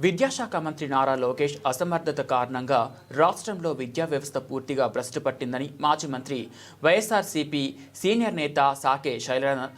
విద్యాశాఖ మంత్రి నారా లోకేష్ అసమర్థత కారణంగా రాష్ట్రంలో విద్యా వ్యవస్థ పూర్తిగా భ్రష్టు పట్టిందని మాజీ మంత్రి వైఎస్ఆర్సీపీ సీనియర్ నేత సాకే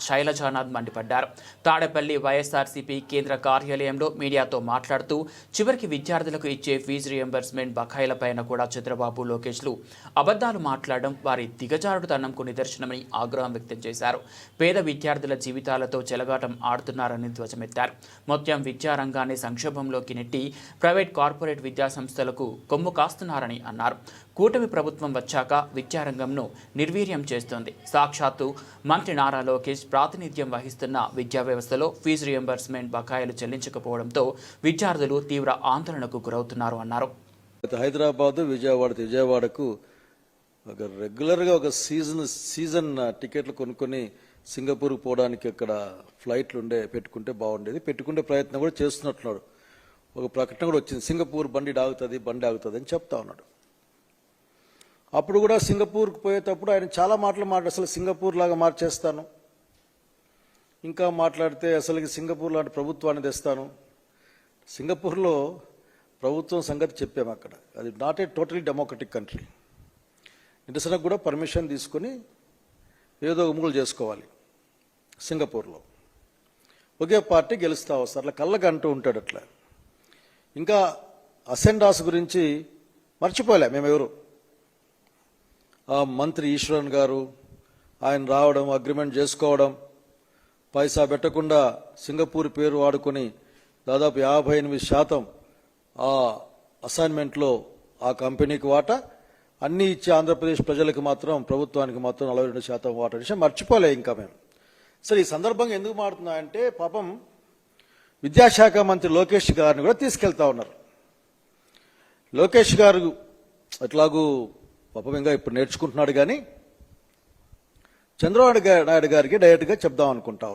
శైలజానాథ్ మండిపడ్డారు. తాడేపల్లి వైఎస్ఆర్సీపీ కేంద్ర కార్యాలయంలో మీడియాతో మాట్లాడుతూ చివరికి విద్యార్థులకు ఇచ్చే ఫీజు రియంబర్స్మెంట్ బకాయిలపైన కూడా చంద్రబాబు లోకేష్లు అబద్ధాలు మాట్లాడడం వారి దిగజారుడుతనంకు నిదర్శనమని ఆగ్రహం వ్యక్తం చేశారు. పేద విద్యార్థుల జీవితాలతో చెలగాటం ఆడుతున్నారని ధ్వజమెత్తారు. మొత్తం విద్యారంగాన్ని సంక్షోభంలో నెట్టి ప్రైవేట్ కార్పొరేట్ విద్యా సంస్థలకు కొమ్ము కాస్తున్నారని అన్నారు. కూటమి ప్రభుత్వం వచ్చాక విద్యారంగంను నిర్వీర్యం చేస్తోంది. సాక్షాత్తు మంత్రి నారా లోకేష్ ప్రాతినిధ్యం వహిస్తున్న విద్యా వ్యవస్థలో ఫీజు రియంబర్స్మెంట్ బకాయిలు చెల్లించకపోవడంతో విద్యార్థులు తీవ్ర ఆందోళనకు గురవుతున్నారు అన్నారు. హైదరాబాద్ విజయవాడకు రెగ్యులర్గా ఒక సీజన్ టికెట్లు కొనుక్కొని సింగపూర్ పోవడానికి అక్కడ ఫ్లైట్లు పెట్టుకుంటే బాగుండేది. పెట్టుకునే ప్రయత్నం కూడా చేస్తున్నట్టున్నాడు. ఒక ప్రకటన కూడా వచ్చింది, సింగపూర్ బండి ఆగుతుంది అని చెప్తా ఉన్నాడు. అప్పుడు కూడా సింగపూర్కి పోయేటప్పుడు ఆయన చాలా మాట్లాడు, అసలు సింగపూర్ లాగా మార్చేస్తాను, ఇంకా మాట్లాడితే అసలు సింగపూర్ లాంటి ప్రభుత్వాన్ని తెస్తాను. సింగపూర్లో ప్రభుత్వం సంగతి చెప్పాము. అక్కడ అది not a totally democratic country. నిరసనకు కూడా పర్మిషన్ తీసుకొని ఏదో ఉమ్ములు చేసుకోవాలి. సింగపూర్లో ఒకే పార్టీ గెలుస్తా వస్తారు, అట్లా కళ్ళకు అంటూ ఉంటాడు. అట్లా ఇంకా అసెండాస్ గురించి మర్చిపోలే మేమెవరు. ఆ మంత్రి ఈశ్వరన్ గారు ఆయన రావడం, అగ్రిమెంట్ చేసుకోవడం, పైసా పెట్టకుండా సింగపూర్ పేరు వాడుకొని దాదాపు 58% ఆ అసైన్మెంట్లో ఆ కంపెనీకి వాటా, అన్నీ ఇచ్చే ఆంధ్రప్రదేశ్ ప్రజలకు మాత్రం, ప్రభుత్వానికి మాత్రం 42% వాటా విషయం మర్చిపోలే ఇంకా మేము. సరే, ఈ సందర్భంగా ఎందుకు మాట్లాడుతున్నాయంటే పాపం విద్యాశాఖ మంత్రి లోకేష్ గారిని కూడా తీసుకెళ్తా ఉన్నారు. లోకేష్ గారు ఎట్లాగూ పాపం ఇంకా ఇప్పుడు నేర్చుకుంటున్నాడు, కానీ చంద్రబాబు నాయుడు గారికి డైరెక్ట్గా చెప్దాం అనుకుంటా